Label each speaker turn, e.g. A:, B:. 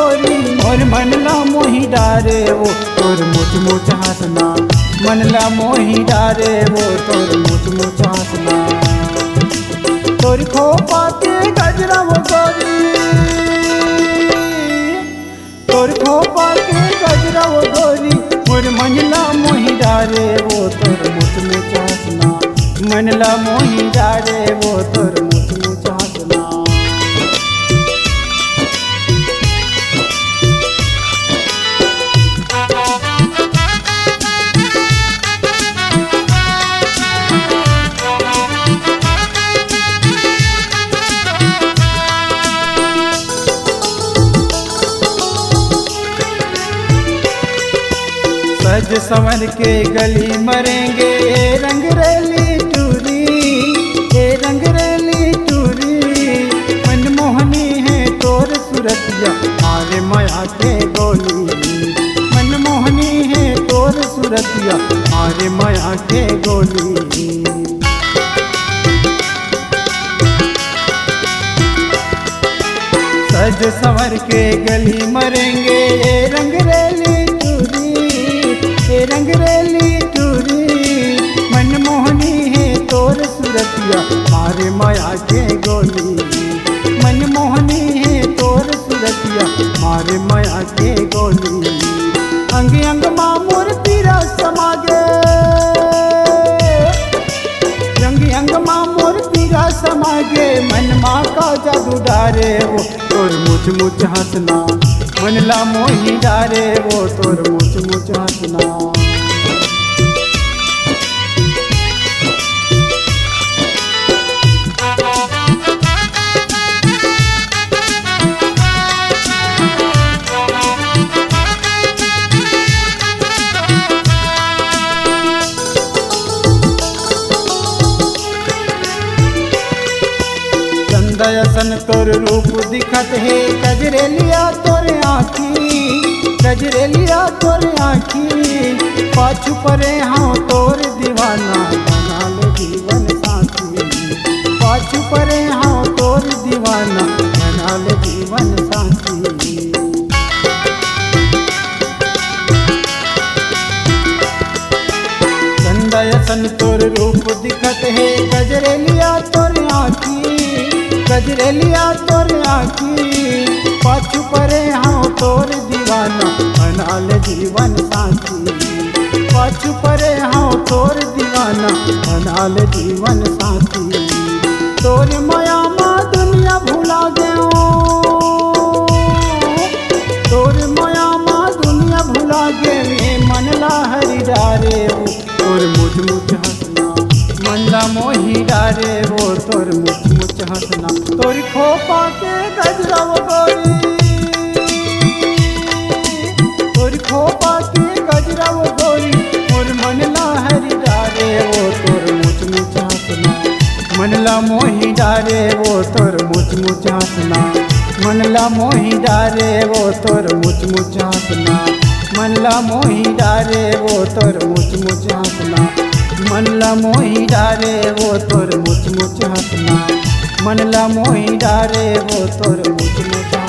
A: गोरी मोर मनला मोही डारे वो तोर मुच मुच हंसना। मनला मोही डारे वो तोर मुच मुच हंसना। तोर खोपा के गजरा वो गोरी, तोर खोपा के गजरा वो गोरी मोर मनला मोही डारे वो तोर मुच मुच हंसना। मनला मोही डारे वो तोर मुच मुच हंसना। सज संवर के गली मरेंगे रंग रेली टूरी, रंग रेली टूरी। मनमोहनी है तोर सूरतिया मारे माया के गोली। मनमोहनी है तोर सूरतिया मारे माया के गोली। सज संवर के गली मरेंगे रंग रेली रंग रेली टूरी। मनमोहनी है तोर सूरतिया मारे माया के गोली। मनमोहनी है तोर सूरतिया मारे माया के गोली। अंग अंग मामूर पीरा समागे, अंग अंग मामूर पीरा समागे। मन माँ का जादू डारे वो तोर मुच मुच हंसना। मनला मोही डारे वो तोर मुच मुच हंसना। चंदयसन तोर रूप दिखत है कजरेलिया तोर आँखी, कजरेलिया तोर आँखी। पाछू परे हाँ तोर दीवाना बना ले जीवन साथी। पाछू परे हाँ तोर दीवाना बना ले जीवन साथी। चंदयसन तोर रूप दिखत है कजरेलिया तोर आँखी, कजरेलिया तोर आँखी। पाछू परे हाँ तोर दीवाना बना ले जीवन साथी। पाछू परे हाँ तोर दीवाना बना ले जीवन साथी। तोर माया माँ दुनिया भुला गयो, तोर माया माँ दुनिया भुला गए। मनला हरि डारे वो तोर मुच मुच हंसना। मनला मोही डारे वो तोर मुच मुच हंसना। तोर खोपा के गजरा वो गोरी, तोर खोपा के गजरा वो गोरी मोर मनला हरि डारे वो तोर मुच मुच हंसना। मनला मोही डारे वो तोर मुच मुच हंसना। मनला मोही डारे वो तोर मुच मुच हंसना। मनला मोही डारे वो तोर मुच मुच हंसना। मनला मोही डारे वो तोर मुच मुच हंसना। मनला मोही डारे वो तोर मुच मुच हंसना।